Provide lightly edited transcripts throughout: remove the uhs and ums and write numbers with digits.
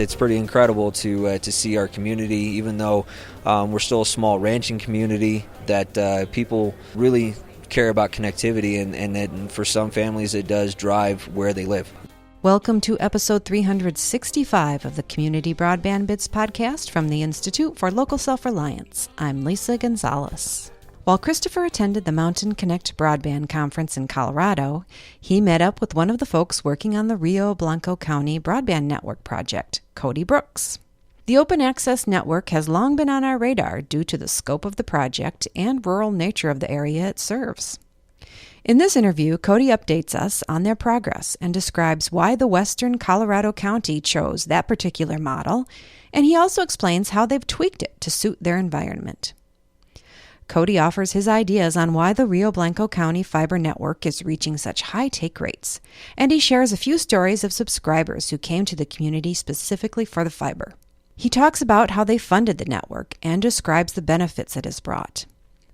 It's pretty incredible to see our community, even though we're still a small ranching community, that people really care about connectivity, and that for some families it does drive where they live. Welcome to episode 365 of the Community Broadband Bits podcast from the Institute for Local Self-Reliance. I'm Lisa Gonzalez. While Christopher attended the Mountain Connect Broadband Conference in Colorado, he met up with one of the folks working on the Blanco County Broadband Network project, Cody Brooks. The open access network has long been on our radar due to the scope of the project and rural nature of the area it serves. In this interview, Cody updates us on their progress and describes why the western Colorado County chose that particular model, and he also explains how they've tweaked it to suit their environment. Cody offers his ideas on why the Blanco County fiber network is reaching such high take rates, and he shares a few stories of subscribers who came to the community specifically for the fiber. He talks about how they funded the network and describes the benefits it has brought.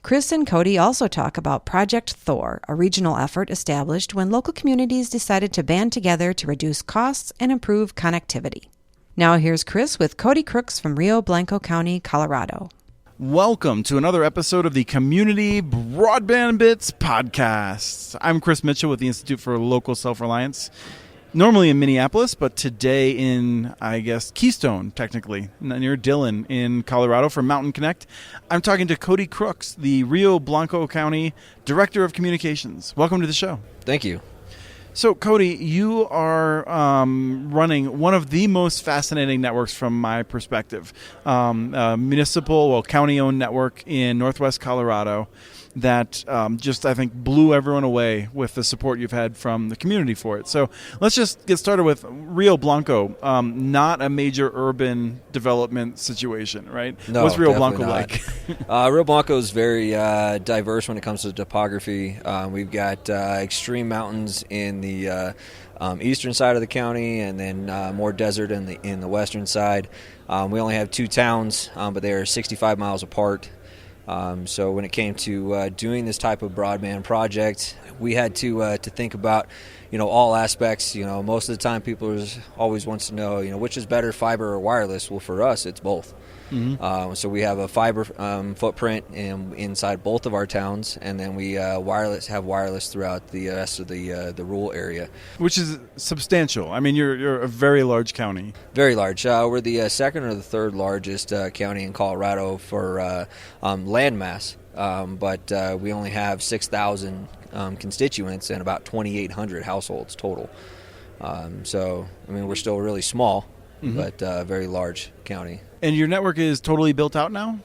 Chris and Cody also talk about Project Thor, a regional effort established when local communities decided to band together to reduce costs and improve connectivity. Now here's Chris with Cody Crooks from Blanco County, Colorado. Welcome to another episode of the Community Broadband Bits podcast. I'm Chris Mitchell with the Institute for Local Self-Reliance, normally in Minneapolis, but today in, Keystone, technically, near Dillon in Colorado for Mountain Connect. I'm talking to Cody Crooks, the Blanco County Director of Communications. Welcome to the show. Thank you. So, Cody, you are running one of the most fascinating networks from my perspective, county-owned network in northwest Colorado that I think, blew everyone away with the support you've had from the community for it. So let's just get started with Blanco, not a major urban development situation, right? No, what's Blanco like? Blanco is very diverse when it comes to topography. We've got extreme mountains in the eastern side of the county, and then more desert in the western side. We only have two towns, but they are 65 miles apart. So when it came to doing this type of broadband project, we had to think about, all aspects. Most of the time people always wants to know, which is better, fiber or wireless. Well, for us, it's both. Mm-hmm. So we have a fiber footprint inside both of our towns, and then we have wireless throughout the rest of the rural area, which is substantial. I mean, you're a very large county. Very large. We're the second or the third largest county in Colorado for land mass, but we only have 6,000 constituents and about 2,800 households total. So we're still really small. Mm-hmm. But very large county. And your network is totally built out now?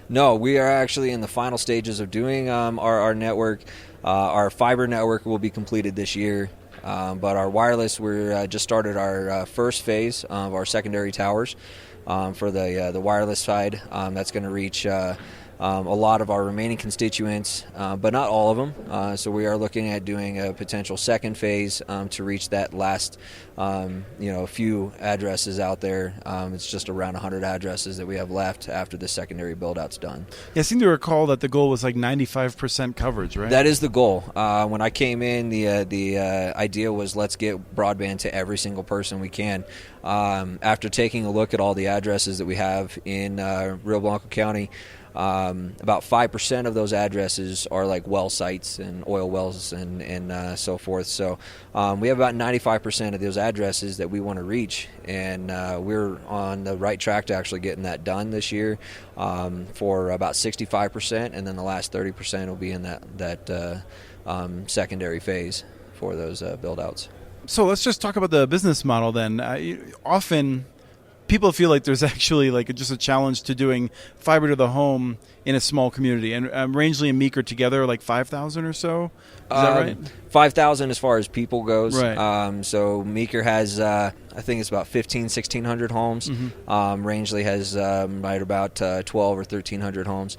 No, we are actually in the final stages of doing our network. Our fiber network will be completed this year, but our wireless, we're just started our first phase of our secondary towers for the wireless side. That's going to reach a lot of our remaining constituents, but not all of them. So we are looking at doing a potential second phase to reach that last, few addresses out there. It's just around 100 addresses that we have left after the secondary build-out's done. Yeah, I seem to recall that the goal was like 95% coverage, right? That is the goal. When I came in, the idea was let's get broadband to every single person we can. After taking a look at all the addresses that we have in Blanco County, about 5% of those addresses are like well sites and oil wells and so forth. So we have about 95% of those addresses that we want to reach, and we're on the right track to actually getting that done this year for about 65%, and then the last 30% will be in that secondary phase for those build-outs. So let's just talk about the business model then. Often people feel like there's actually just a challenge to doing fiber to the home in a small community. And Rangeley and Meeker together are 5,000 or so. Is that right? 5,000 as far as people goes. Right. So Meeker has, I think it's about 1,600 homes. Mm-hmm. Rangeley has right about 12 or 1,300 homes.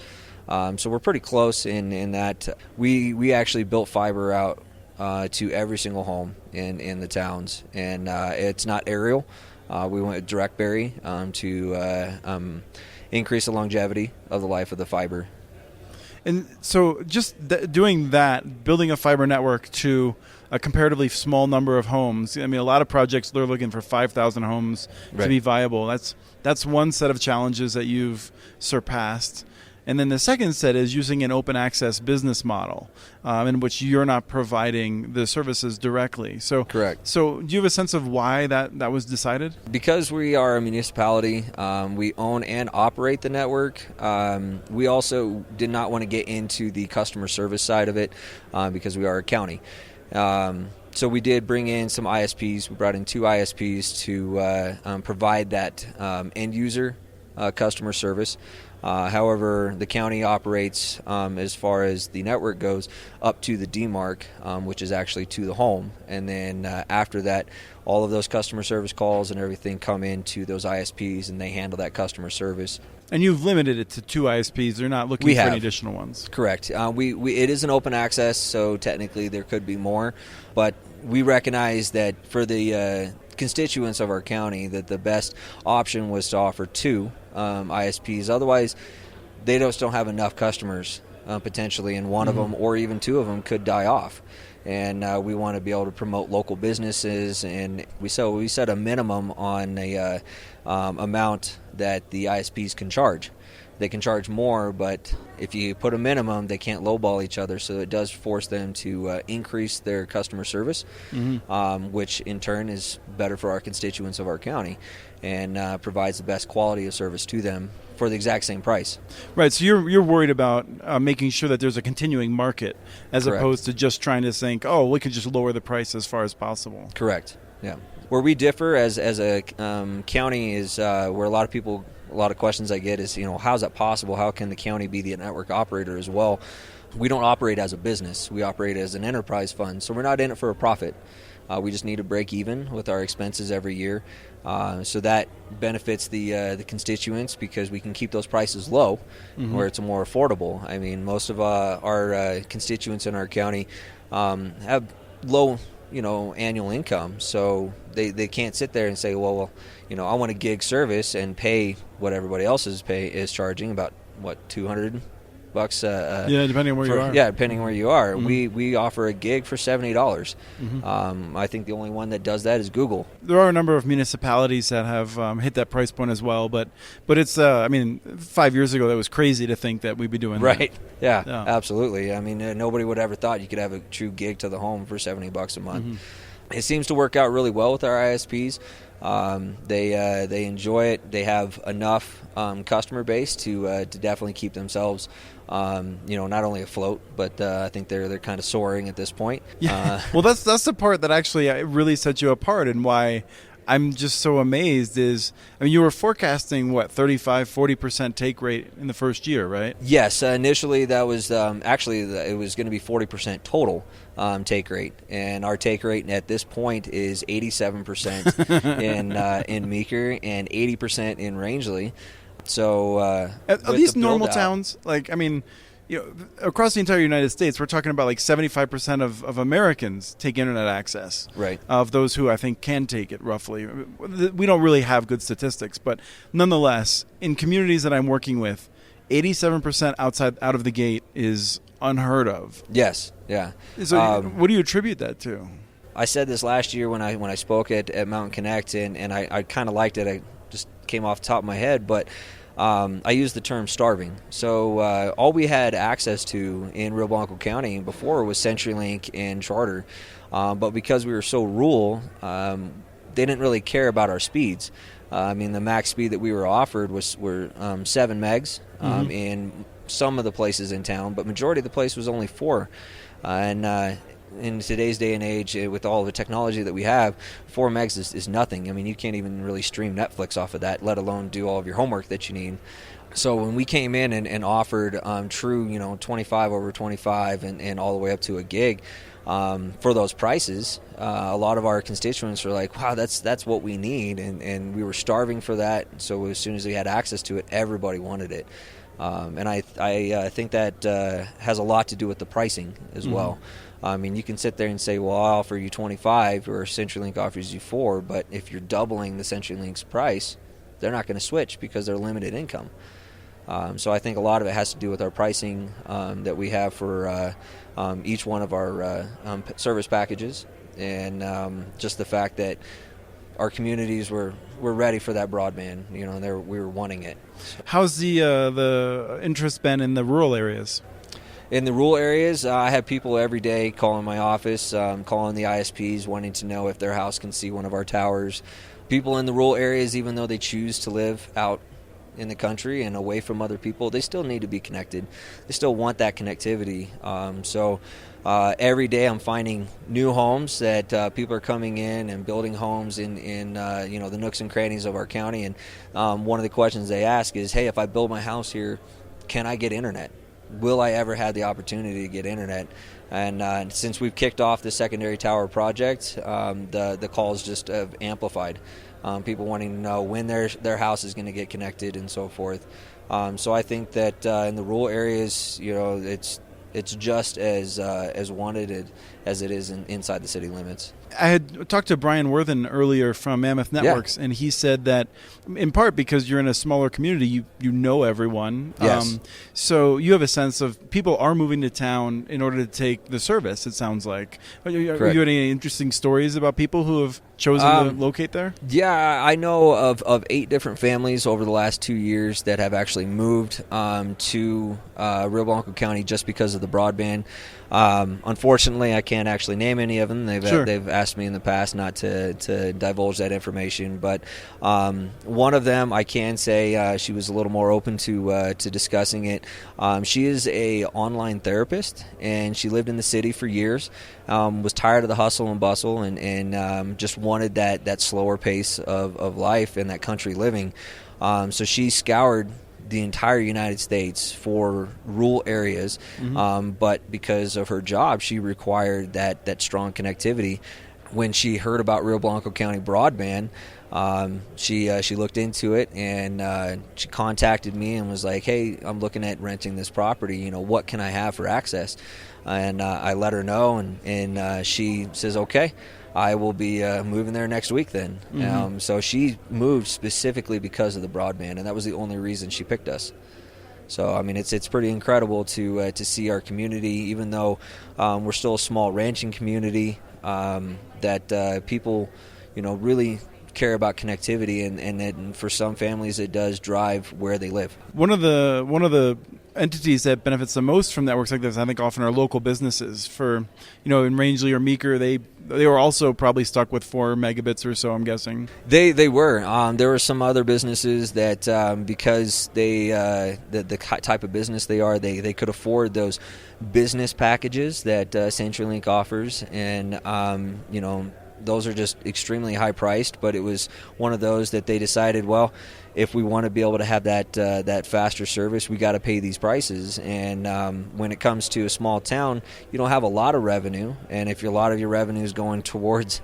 So we're pretty close in that. We actually built fiber out to every single home in the towns. And it's not aerial. We went with direct bury to increase the longevity of the life of the fiber. And so just doing that, building a fiber network to a comparatively small number of homes. I mean, a lot of projects, they're looking for 5,000 homes to be viable. That's one set of challenges that you've surpassed. And then the second set is using an open access business model in which you're not providing the services directly. So, correct. So do you have a sense of why that was decided? Because we are a municipality, we own and operate the network. We also did not want to get into the customer service side of it because we are a county. So we did bring in some ISPs. We brought in 2 ISPs to provide that end user customer service. However, the county operates, as far as the network goes, up to the DMARC, which is actually to the home. And then after that, all of those customer service calls and everything come into those ISPs, and they handle that customer service. And you've limited it to 2 ISPs. They're not looking for any additional ones. Correct. It is an open access, so technically there could be more. But we recognize that for the constituents of our county, that the best option was to offer 2 ISPs. Otherwise, they just don't have enough customers potentially, and one of them or even 2 of them could die off. And we want to be able to promote local businesses, and we set a minimum on a amount that the ISPs can charge. They can charge more, but if you put a minimum, they can't lowball each other, so it does force them to increase their customer service, which in turn is better for our constituents of our county and provides the best quality of service to them for the exact same price. Right, so you're worried about making sure that there's a continuing market as Correct. Opposed to just trying to think, oh, we could just lower the price as far as possible. Correct, yeah. Where we differ as a county is where a lot of questions I get is, how's that possible? How can the county be the network operator as well? We don't operate as a business. We operate as an enterprise fund, so we're not in it for a profit. We just need to break even with our expenses every year. So that benefits the constituents because we can keep those prices low where it's more affordable. I mean, most of our constituents in our county have low annual income, so they can't sit there and say, well, I want a gig service and pay what everybody else is charging, about $200 depending on where you are. Yeah, depending on where you are. We offer a gig for $70. I think the only one that does that is Google. There are a number of municipalities that have hit that price point as well, but it's 5 years ago that was crazy to think that we'd be doing right. that. Yeah, absolutely. I mean, nobody would ever thought you could have a true gig to the home for $70 a month. It seems to work out really well with our ISPs. They enjoy it. They have enough customer base to definitely keep themselves, not only afloat, but I think they're kind of soaring at this point. Yeah. Well, that's the part that actually really sets you apart, and why I'm just so amazed is, you were forecasting 35-40% take rate in the first year, right? Yes, initially that was it was going to be 40% total take rate, and our take rate at this point is 87% in Meeker and 80% in Rangeley. So are these normal towns? Across the entire United States, we're talking about 75% of Americans take internet access. Right. Of those who I think can take it, roughly. We don't really have good statistics, but nonetheless, in communities that I'm working with, 87% out of the gate is unheard of. Yes. Yeah. So what do you attribute that to? I said this last year when I spoke at Mountain Connect, and I kind of liked it. I just came off the top of my head, but I used the term starving. So all we had access to in Rio Blanco County before was CenturyLink and Charter. But because we were so rural, they didn't really care about our speeds. The max speed that we were offered were 7 megs in some of the places in town, but majority of the place was only 4. In today's day and age, with all the technology that we have, 4 megs is nothing. You can't even really stream Netflix off of that, let alone do all of your homework that you need. So when we came in and offered true, 25 over 25 and all the way up to a gig for those prices, a lot of our constituents were like, wow, that's what we need. And we were starving for that. So as soon as we had access to it, everybody wanted it. And I think that has a lot to do with the pricing as well. You can sit there and say, well, I'll offer you 25 or CenturyLink offers you 4, but if you're doubling the CenturyLink's price, they're not going to switch because they're limited income. So I think a lot of it has to do with our pricing that we have for each one of our service packages, and just the fact that our communities were ready for that broadband. We were wanting it. How's the interest been in the rural areas? In the rural areas, I have people every day calling my office, calling the ISPs, wanting to know if their house can see one of our towers. People in the rural areas, even though they choose to live out in the country and away from other people, they still need to be connected. They still want that connectivity. So every day I'm finding new homes that people are coming in and building homes in the nooks and crannies of our county. And one of the questions they ask is, hey, if I build my house here, can I get internet? Will I ever have the opportunity to get internet? And since we've kicked off the secondary tower project, the calls just have amplified. People wanting to know when their house is going to get connected and so forth. So I think that in the rural areas, it's just as wanted as it is inside the city limits. I had talked to Brian Worthen earlier from Mammoth Networks, and he said that in part because you're in a smaller community, you know everyone. Yes. So you have a sense of people are moving to town in order to take the service, it sounds like. Are you any interesting stories about people who have chosen to locate there? Yeah, I know of 8 different families over the last 2 years that have actually moved to Rio Blanco County just because of the broadband. Unfortunately, I can't actually name any of them. They've asked me in the past not to divulge that information, but one of them I can say she was a little more open to discussing it. She is a online therapist, and she lived in the city for years. Was tired of the hustle and bustle, and just wanted that slower pace of life and that country living. So she scoured the entire United States for rural areas, but because of her job, she required that strong connectivity. When she heard about Rio Blanco County broadband, she looked into it, and she contacted me and was like, "Hey, I'm looking at renting this property. What can I have for access?" And I let her know, and she says, "Okay, I will be moving there next week then." So she moved specifically because of the broadband, and that was the only reason she picked us. So, I mean, it's pretty incredible to see our community, even though we're still a small ranching community, that people, really care about connectivity, and for some families it does drive where they live. One of the entities that benefits the most from networks like this, I think, often are local businesses. For in Rangeley or Meeker, they were also probably stuck with 4 megabits or so, I'm guessing. They were. There were some other businesses that because they the type of business they are, they could afford those business packages that CenturyLink offers, and those are just extremely high priced. But it was one of those that they decided, well, if we want to be able to have that faster service, we got to pay these prices. And when it comes to a small town, you don't have a lot of revenue, and if a lot of your revenue is going towards,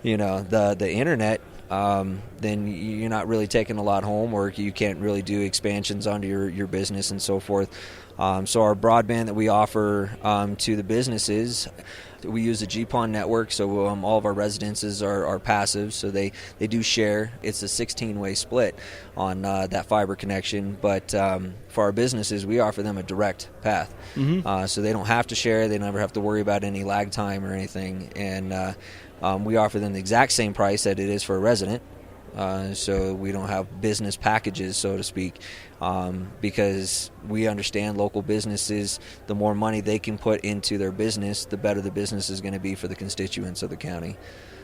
the internet, then you're not really taking a lot home, or you can't really do expansions onto your business and so forth. So our broadband that we offer to the businesses, we use the GPON network, so all of our residences are passive, so they do share. It's a 16-way split on that fiber connection, but for our businesses, we offer them a direct path. So they don't have to share, they never have to worry about any lag time or anything, and we offer them the exact same price that it is for a resident. So we don't have business packages, so to speak, because we understand local businesses, the more money they can put into their business, the better the business is going to be for the constituents of the county.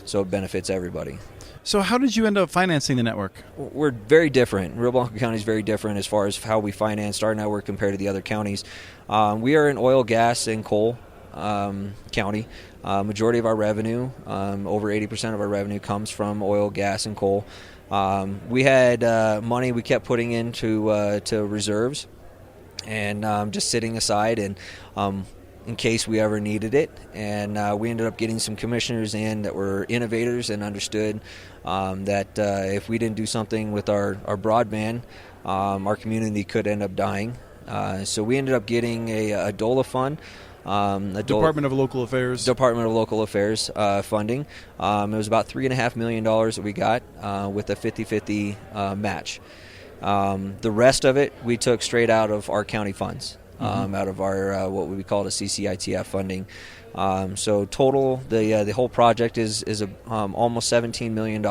So it benefits everybody. So how did you end up financing the network? We're very different. Rio Blanco County is very different as far as how we financed our network compared to the other counties. We are in oil, gas, and coal county. Majority of our revenue, over 80% of our revenue, comes from oil, gas, and coal. We had money we kept putting into to reserves and just sitting aside and in case we ever needed it. And we ended up getting some commissioners in that were innovators and understood that if we didn't do something with our broadband, our community could end up dying. So we ended up getting a DOLA fund. Department of Local Affairs funding. It was about $3.5 million that we got with a 50-50 match. The rest of it we took straight out of our county funds, out of our what we call a CCITF funding. So total, the whole project is almost $17 million,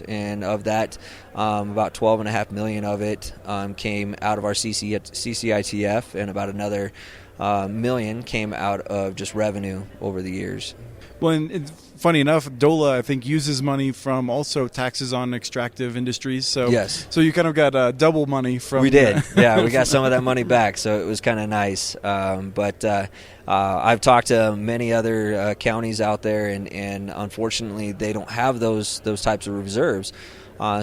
and of that, about $12.5 million of it came out of our CCITF, and about another million came out of just revenue over the years. Well, and it's funny enough, DOLA, I think, uses money from also taxes on extractive industries. So, yes. So you kind of got double money from... We did. Yeah, we got some of that money back, so it was kind of nice. But I've talked to many other counties out there, and unfortunately they don't have those types of reserves.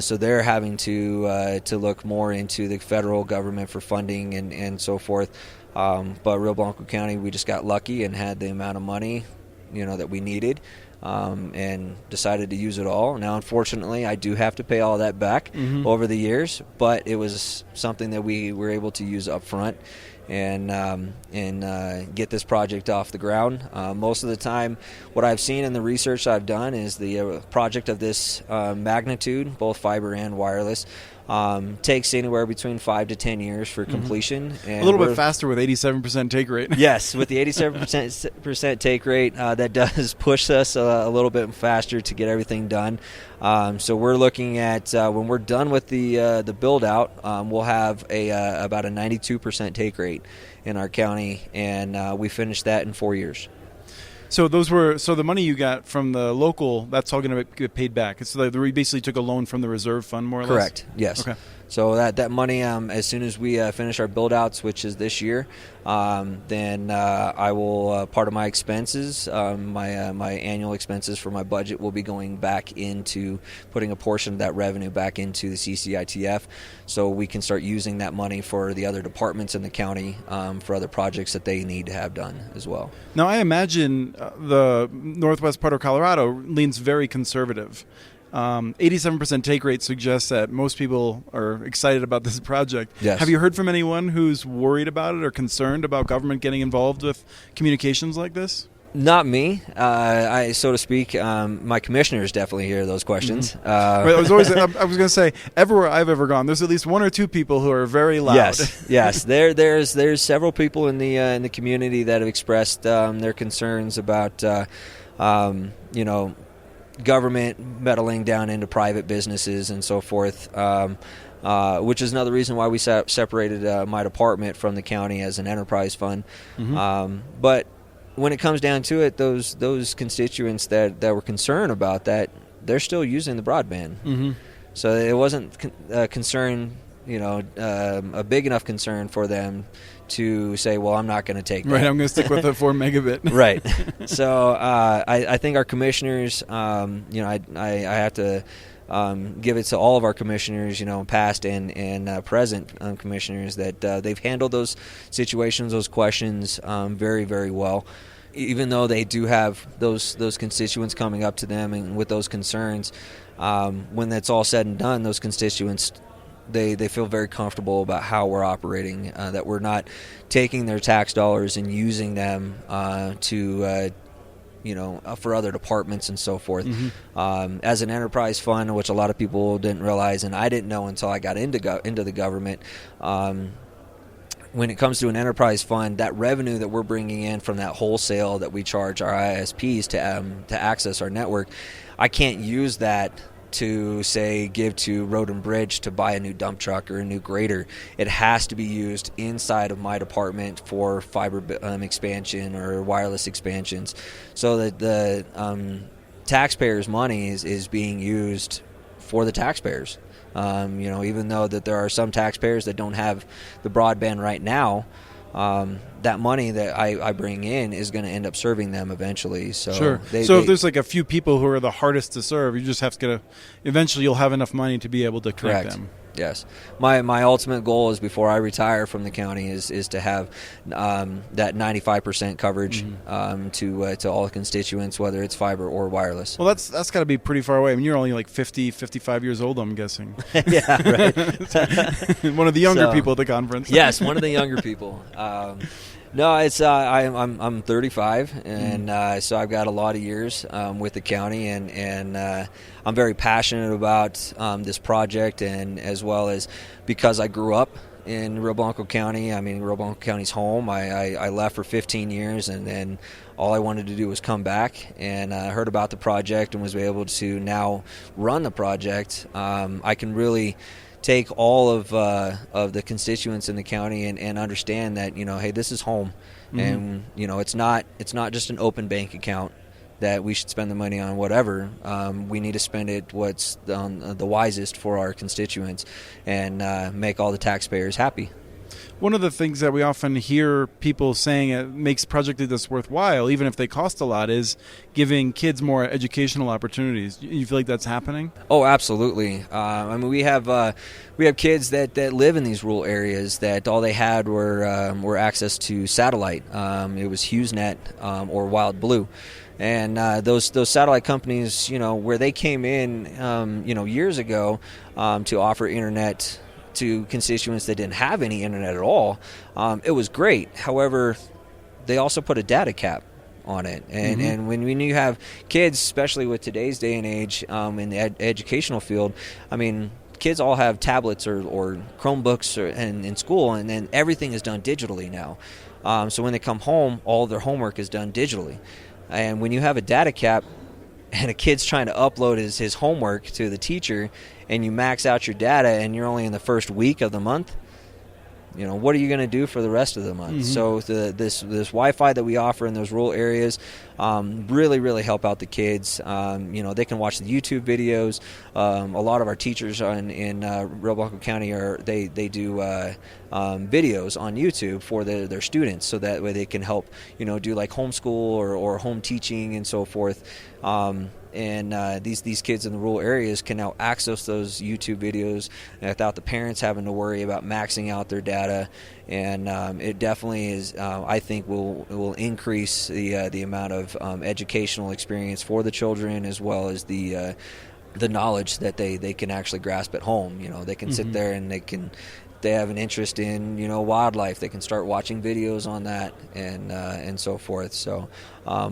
So they're having to look more into the federal government for funding and so forth. But Rio Blanco County, we just got lucky and had the amount of money that we needed, and decided to use it all. Now, unfortunately, I do have to pay all that back over the years, but it was something that we were able to use up front and get this project off the ground. Most of the time, what I've seen in the research I've done is the project of this magnitude, both fiber and wireless, takes anywhere between 5 to 10 years for completion. And a little bit faster with 87% take rate. Yes, with the 87% take rate, that does push us a little bit faster to get everything done. So we're looking at when we're done with the build out, we'll have about a 92% take rate in our county, and we finished that in 4 years. So the money you got from the local, that's all going to get paid back. So we basically took a loan from the reserve fund, more or less? Correct, yes. Okay. So that money, as soon as we finish our build-outs, which is this year, then I will, part of my expenses, my annual expenses for my budget will be going back into putting a portion of that revenue back into the CCITF, so we can start using that money for the other departments in the county, for other projects that they need to have done as well. Now, I imagine the northwest part of Colorado leans very conservative. 87% take rate suggests that most people are excited about this project. Yes. Have you heard from anyone who's worried about it or concerned about government getting involved with communications like this? Not me, so to speak. My commissioners definitely hear those questions. I was going to say, everywhere I've ever gone, there's at least one or two people who are very loud. Yes. There's several people in the community that have expressed their concerns about government meddling down into private businesses and so forth, which is another reason why we separated my department from the county as an enterprise fund. But when it comes down to it, those constituents that were concerned about that, they're still using the broadband. So it wasn't a concern, a big enough concern for them to say, well, I'm not going to take that. Right, I'm going to stick with the 4 megabit. Right. So I think our commissioners, I have to give it to all of our commissioners, past and present commissioners, that they've handled those situations, those questions very, very well. Even though they do have those constituents coming up to them and with those concerns, when that's all said and done, those constituents, they feel very comfortable about how we're operating, that we're not taking their tax dollars and using them to for other departments and so forth. As an enterprise fund, which a lot of people didn't realize, and I didn't know until I got into the government, when it comes to an enterprise fund, that revenue that we're bringing in from that wholesale that we charge our ISPs to access our network, I can't use that to, say, give to Road and Bridge to buy a new dump truck or a new grader. It has to be used inside of my department for fiber expansion or wireless expansions, so that the taxpayers' money is being used for the taxpayers. Even though that there are some taxpayers that don't have the broadband right now, that money that I bring in is going to end up serving them eventually. So sure. If there's like a few people who are the hardest to serve, you just have to eventually you'll have enough money to be able to connect them. Yes. My ultimate goal is, before I retire from the county, is to have that 95% coverage to all constituents, whether it's fiber or wireless. Well, that's got to be pretty far away. I mean, you're only like 50, 55 years old, I'm guessing. Yeah, right. One of the younger people at the conference. Yes, one of the younger people. No, it's I'm 35, and so I've got a lot of years with the county, and I'm very passionate about this project, and as well as because I grew up in Rio Blanco County. I mean, Rio Blanco County's home. I left for 15 years, and then all I wanted to do was come back, and heard about the project and was able to now run the project. I can really take all of the constituents in the county and understand that, hey, this is home, and it's not just an open bank account that we should spend the money on whatever. We need to spend it what's the wisest for our constituents and make all the taxpayers happy. One of the things that we often hear people saying it makes projects like this worthwhile, even if they cost a lot, is giving kids more educational opportunities. You feel like that's happening? Oh, absolutely. I mean, we have kids that live in these rural areas that all they had were access to satellite. It was HughesNet or Wild Blue. And those satellite companies, where they came in, years ago to offer internet to constituents that didn't have any internet at all, it was great. However, they also put a data cap on it. And when you have kids, especially with today's day and age in the educational field, I mean, kids all have tablets or Chromebooks in school, and then everything is done digitally now. So when they come home, all their homework is done digitally. And when you have a data cap and a kid's trying to upload his homework to the teacher, and you max out your data and you're only in the first week of the month, what are you going to do for the rest of the month? So this Wi-Fi that we offer in those rural areas really, really help out the kids. They can watch the YouTube videos. A lot of our teachers in Rio Blanco County they do videos on YouTube for their students, so that way they can help do like homeschool or home teaching and so forth. And these kids in the rural areas can now access those YouTube videos without the parents having to worry about maxing out their data. And it definitely is, I think, will increase the amount of educational experience for the children, as well as the knowledge that they can actually grasp at home. They can sit there and they have an interest in wildlife, they can start watching videos on that and so forth. So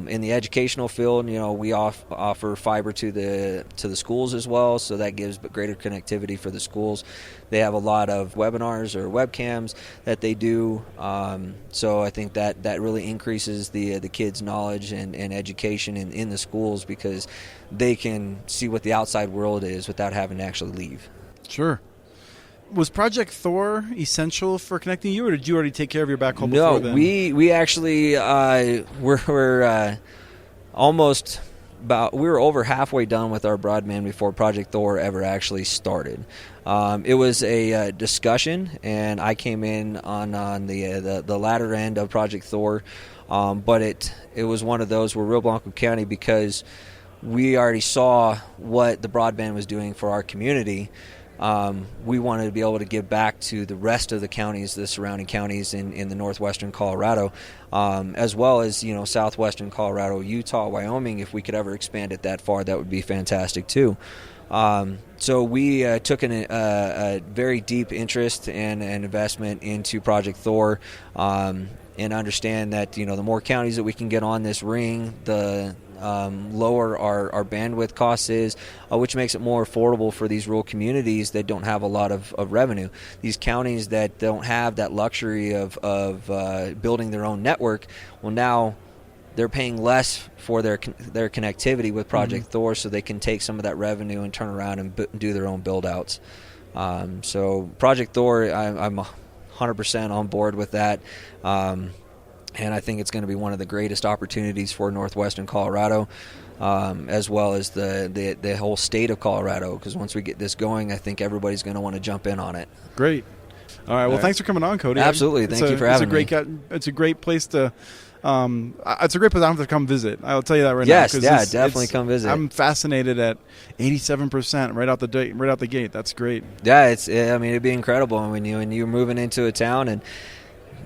in the educational field, we offer fiber to the schools as well, so that gives greater connectivity for the schools. They have a lot of webinars or webcams that they do, so I think that really increases the kids' knowledge and education in the schools, because they can see what the outside world is without having to actually leave. Sure. Was Project Thor essential for connecting you, or did you already take care of your backhaul before then? No, we actually we're almost we were over halfway done with our broadband before Project Thor ever actually started. It was a discussion, and I came in on the latter end of Project Thor, but it was one of those where Rio Blanco County, because we already saw what the broadband was doing for our community. We wanted to be able to give back to the rest of the counties, the surrounding counties in the northwestern Colorado, as well as southwestern Colorado, Utah, Wyoming. If we could ever expand it that far, that would be fantastic too. So we took a very deep interest and investment into Project Thor, and understand that the more counties that we can get on this ring, the lower our bandwidth cost is, which makes it more affordable for these rural communities that don't have a lot of revenue. These counties that don't have that luxury of building their own network, well, now they're paying less for their connectivity with Project Thor, so they can take some of that revenue and turn around and do their own build-outs. So Project Thor, I'm 100% on board with that. And I think it's going to be one of the greatest opportunities for northwestern Colorado, as well as the whole state of Colorado, because once we get this going, I think everybody's going to want to jump in on it. Great. All right. Well, thanks for coming on, Cody. Absolutely. Thank you for having me. It's a great place to it's a great place to come visit. I'll tell you that right now. Yes, yeah, definitely come visit. I'm fascinated at 87% right out the gate. That's great. Yeah, it'd be incredible when you're moving into a town, and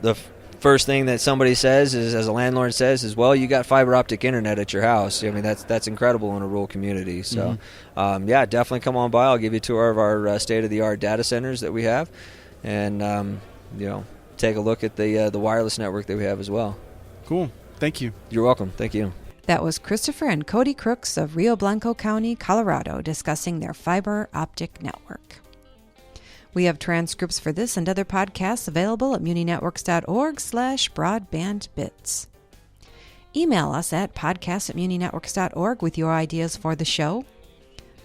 the first thing that somebody says is, as a landlord says, well, you got fiber optic internet at your house. I mean, that's incredible in a rural community. So, definitely come on by. I'll give you a tour of our state-of-the-art data centers that we have, and take a look at the wireless network that we have as well. Cool. Thank you. You're welcome. Thank you. That was Christopher and Cody Crooks of Rio Blanco County, Colorado, discussing their fiber optic network. We have transcripts for this and other podcasts available at muninetworks.org/broadbandbits. Email us at podcast@muninetworks.org with your ideas for the show.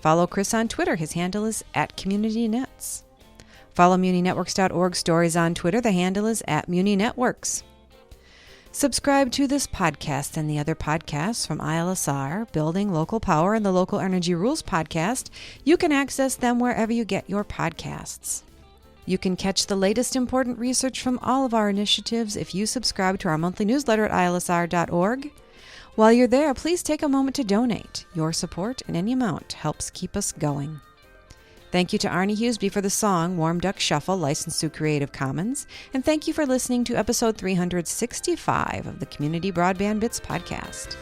Follow Chris on Twitter. His handle is @CommunityNets. Follow muninetworks.org stories on Twitter. The handle is @muninetworks. Subscribe to this podcast and the other podcasts from ILSR, Building Local Power, and the Local Energy Rules podcast. You can access them wherever you get your podcasts. You can catch the latest important research from all of our initiatives if you subscribe to our monthly newsletter at ilsr.org. While you're there, please take a moment to donate. Your support in any amount helps keep us going. Thank you to Arnie Hughesby for the song Warm Duck Shuffle, licensed through Creative Commons. And thank you for listening to episode 365 of the Community Broadband Bits podcast.